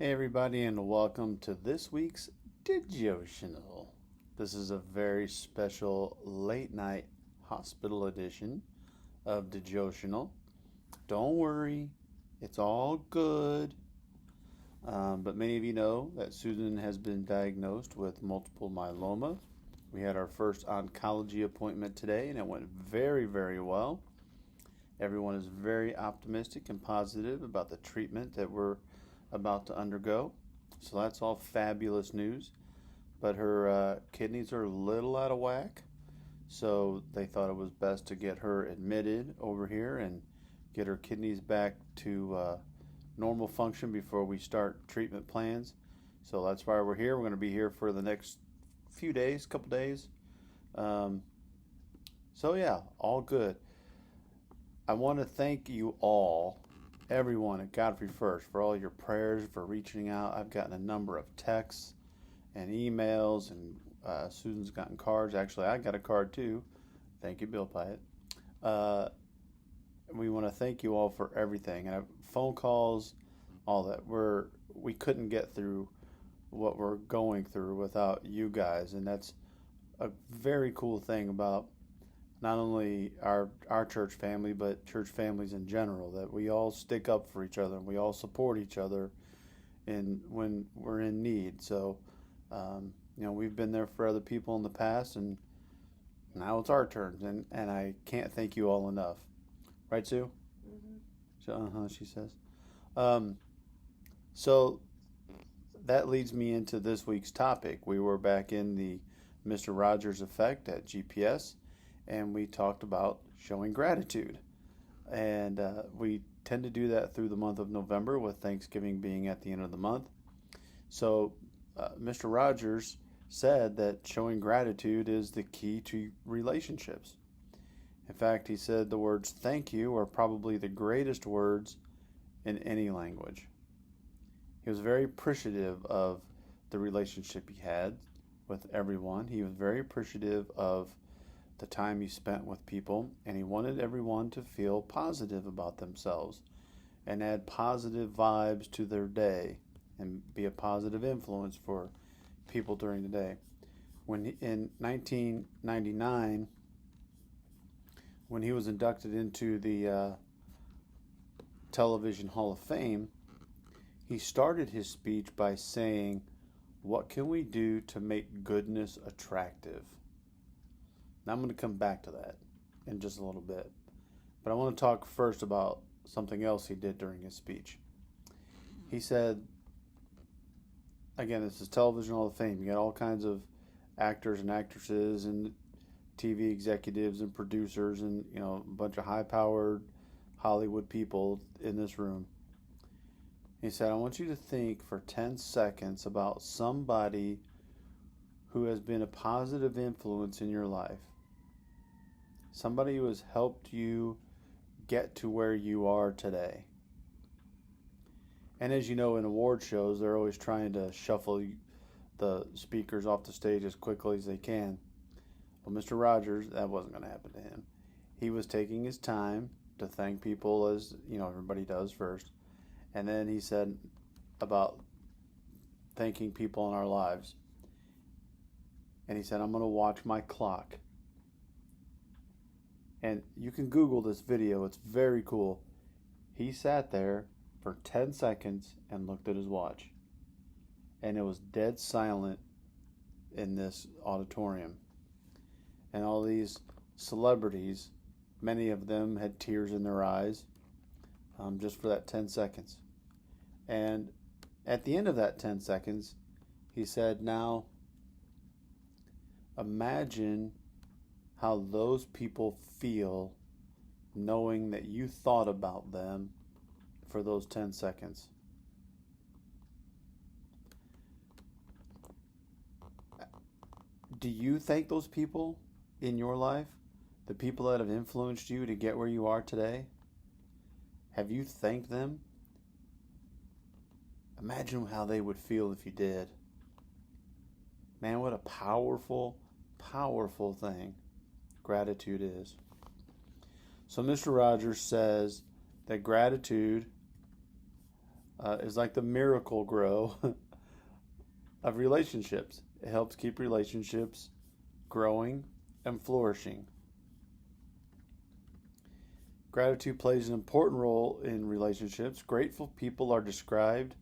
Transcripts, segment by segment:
Hey everybody, and welcome to this week's De-JOE-tional. This is a very special late night hospital edition of De-JOE-tional. Don't worry, it's all good. But many of you know that Susan has been diagnosed with multiple myeloma. We had our first oncology appointment today, and it went very, very well. Everyone is very optimistic and positive about the treatment that we're about to undergo. So that's all fabulous news. But her kidneys are a little out of whack. So they thought it was best to get her admitted over here and get her kidneys back to normal function before we start treatment plans. So that's why we're here. We're going to be here for the next few days, couple days. Um, so yeah, all good. I want to thank you all, everyone at Godfrey First, for all your prayers, for reaching out. I've gotten a number of texts and emails, and Susan's gotten cards. Actually, I got a card too. Thank you, Bill Pyatt. Uh, we want to thank you all for everything, and phone calls, all that. We couldn't get through what we're going through without you guys, and that's a very cool thing about not only our church family, but church families in general, that we all stick up for each other and we all support each other in when we're in need. So, we've been there for other people in the past, and now it's our turn, and I can't thank you all enough. Right, Sue? Mm-hmm. So, she says. Um, so that leads me into this week's topic. We were back in the Mr. Rogers effect at GPS, and we talked about showing gratitude. And we tend to do that through the month of November, with Thanksgiving being at the end of the month. So, Mr. Rogers said that showing gratitude is the key to relationships. In fact, he said the words thank you are probably the greatest words in any language. He was very appreciative of the relationship he had with everyone. He was very appreciative of the time he spent with people, and he wanted everyone to feel positive about themselves and add positive vibes to their day and be a positive influence for people during the day. In 1999, when he was inducted into the Television Hall of Fame, he started his speech by saying, "What can we do to make goodness attractive?" Now, I'm going to come back to that in just a little bit. But I want to talk first about something else he did during his speech. He said, again, this is Television Hall of Fame. You got all kinds of actors and actresses and TV executives and producers and, a bunch of high-powered Hollywood people in this room. He said, I want you to think for 10 seconds about somebody who has been a positive influence in your life. Somebody who has helped you get to where you are today. And as you know, in award shows, they're always trying to shuffle the speakers off the stage as quickly as they can. Well, Mr. Rogers, that wasn't going to happen to him. He was taking his time to thank people, as everybody does first. And then he said about thanking people in our lives. And he said, I'm going to watch my clock. And you can Google this video. It's very cool. He sat there for 10 seconds and looked at his watch. And it was dead silent in this auditorium. And all these celebrities, many of them had tears in their eyes, just for that 10 seconds. And at the end of that 10 seconds, he said, now imagine how those people feel knowing that you thought about them for those 10 seconds. Do you thank those people in your life? The people that have influenced you to get where you are today? Have you thanked them? Imagine how they would feel if you did. Man, what a powerful, powerful thing gratitude is. So Mr. Rogers says that gratitude is like the miracle grow of relationships. It helps keep relationships growing and flourishing. Gratitude plays an important role in relationships. Grateful people are described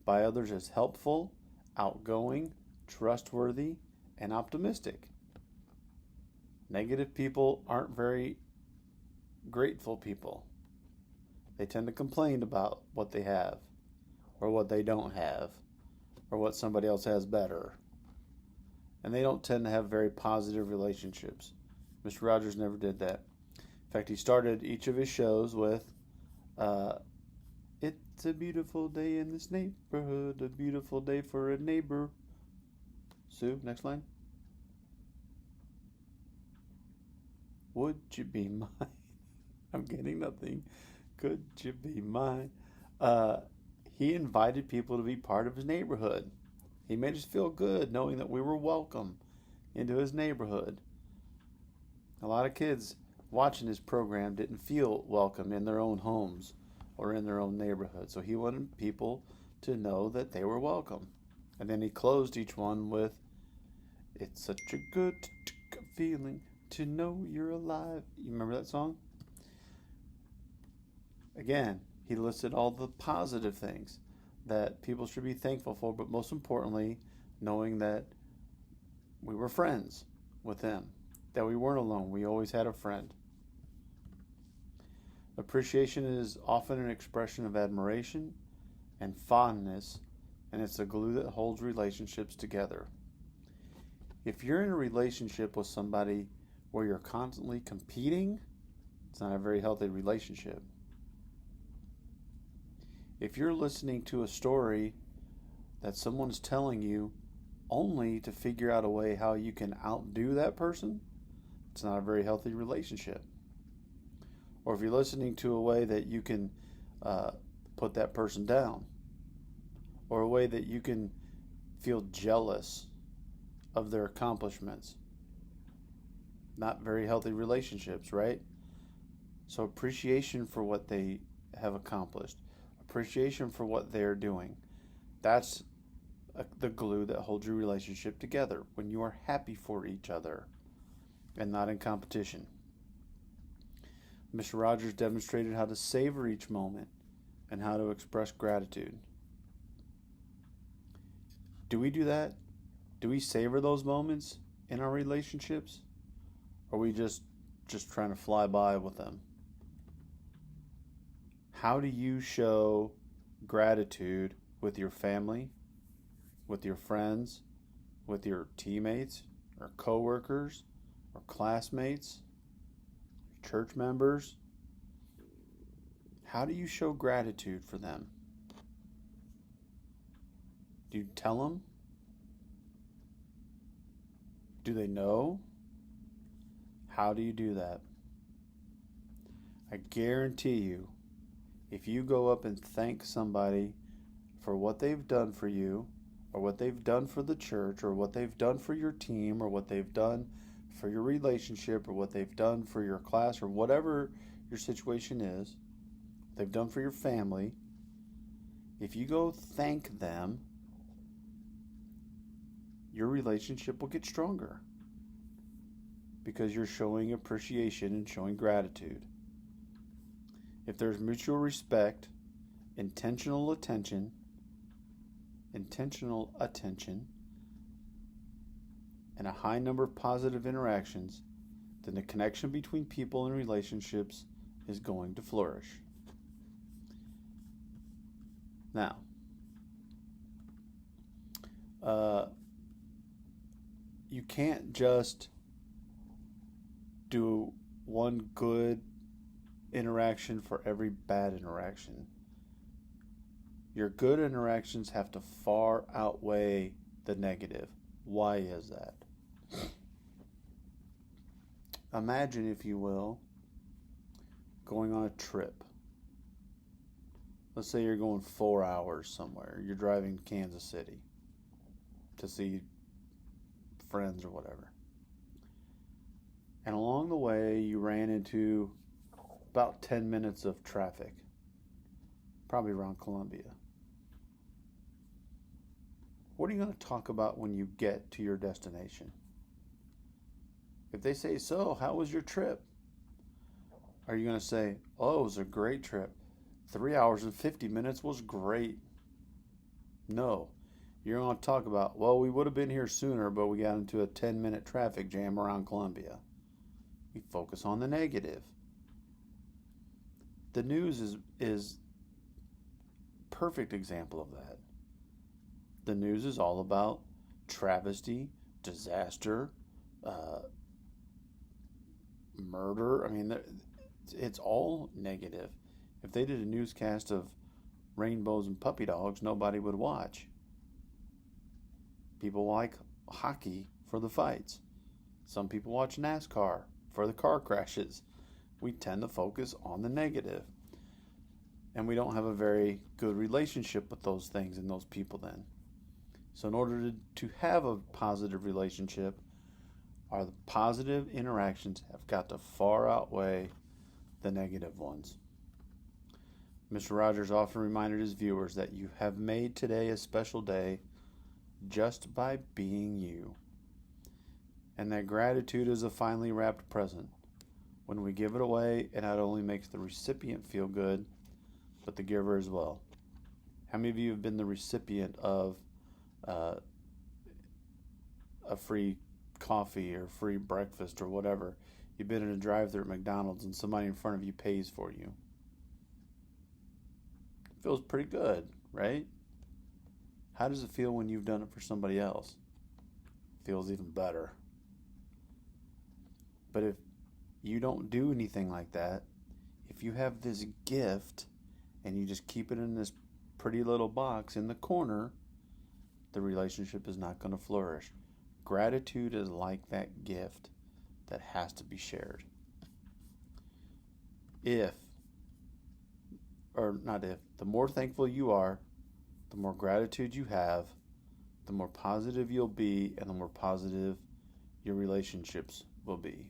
by others as helpful, outgoing, trustworthy, and optimistic. Negative people aren't very grateful people. They tend to complain about what they have, or what they don't have, or what somebody else has better. And they don't tend to have very positive relationships. Mr. Rogers never did that. In fact, he started each of his shows with, "It's a beautiful day in this neighborhood, a beautiful day for a neighbor." Sue, next line. Would you be mine? I'm getting nothing. Could you be mine? He invited people to be part of his neighborhood. He made us feel good knowing that we were welcome into his neighborhood. A lot of kids watching his program didn't feel welcome in their own homes or in their own neighborhood. So he wanted people to know that they were welcome. And then he closed each one with, "It's such a good feeling to know you're alive." You remember that song? Again, he listed all the positive things that people should be thankful for, but most importantly, knowing that we were friends with them, that we weren't alone. We always had a friend. Appreciation is often an expression of admiration and fondness, and it's the glue that holds relationships together. If you're in a relationship with somebody where you're constantly competing, it's not a very healthy relationship. If you're listening to a story that someone's telling you only to figure out a way how you can outdo that person, it's not a very healthy relationship. Or if you're listening to a way that you can put that person down, or a way that you can feel jealous of their accomplishments, not very healthy relationships, right? So appreciation for what they have accomplished, appreciation for what they're doing, that's the glue that holds your relationship together, when you are happy for each other and not in competition. Mr. Rogers demonstrated how to savor each moment and how to express gratitude. Do we do that? Do we savor those moments in our relationships? Or are we just trying to fly by with them? How do you show gratitude with your family, with your friends, with your teammates, or coworkers, or classmates, church members? How do you show gratitude for them? Do you tell them? Do they know? How do you do that? I guarantee you, if you go up and thank somebody for what they've done for you, or what they've done for the church, or what they've done for your team, or what they've done for your relationship, or what they've done for your class, or whatever your situation is, they've done for your family, if you go thank them, your relationship will get stronger because you're showing appreciation and showing gratitude. If there's mutual respect, intentional attention, and a high number of positive interactions, then the connection between people and relationships is going to flourish. Now, you can't just do one good interaction for every bad interaction. Your good interactions have to far outweigh the negative. Why is that? Imagine, if you will, going on a trip. Let's say you're going 4 hours somewhere. You're driving to Kansas City to see friends or whatever. And along the way, you ran into about 10 minutes of traffic, probably around Columbia. What are you going to talk about when you get to your destination? If they say, so, how was your trip? Are you going to say, oh, it was a great trip. 3 hours and 50 minutes was great. No. You're going to talk about, well, we would have been here sooner, but we got into a 10-minute traffic jam around Columbia. We focus on the negative. The news is perfect example of that. The news is all about travesty, disaster, murder. I mean, it's all negative. If they did a newscast of rainbows and puppy dogs, nobody would watch. People like hockey for the fights. Some people watch NASCAR for the car crashes. We tend to focus on the negative. And we don't have a very good relationship with those things and those people then. So in order to have a positive relationship, our positive interactions have got to far outweigh the negative ones. Mr. Rogers often reminded his viewers that you have made today a special day just by being you. And that gratitude is a finely wrapped present. When we give it away, it not only makes the recipient feel good, but the giver as well. How many of you have been the recipient of a free coffee or free breakfast or whatever? You've been in a drive-thru at McDonald's and somebody in front of you pays for you. It feels pretty good, right? How does it feel when you've done it for somebody else? It feels even better. But if you don't do anything like that, if you have this gift and you just keep it in this pretty little box in the corner, the relationship is not going to flourish. Gratitude is like that gift that has to be shared. The more thankful you are, the more gratitude you have, the more positive you'll be, and the more positive your relationships will be.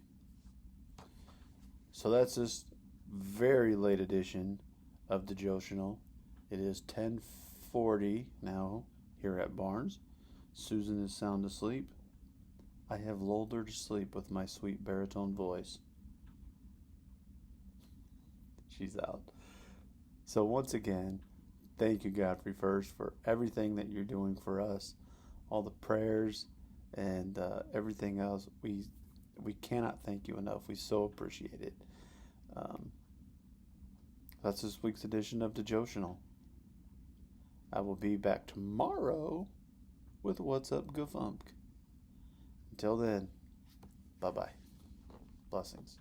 So that's this very late edition of De-JOE-tional. It is 10:40 now here at Barnes. Susan is sound asleep. I have lulled her to sleep with my sweet baritone voice. She's out. So once again, thank you, Godfrey First, for everything that you're doing for us, all the prayers and everything else. We cannot thank you enough. We so appreciate it. That's this week's edition of De-JOE-tional. I will be back tomorrow with What's Up Gafunk. Until then, bye-bye. Blessings.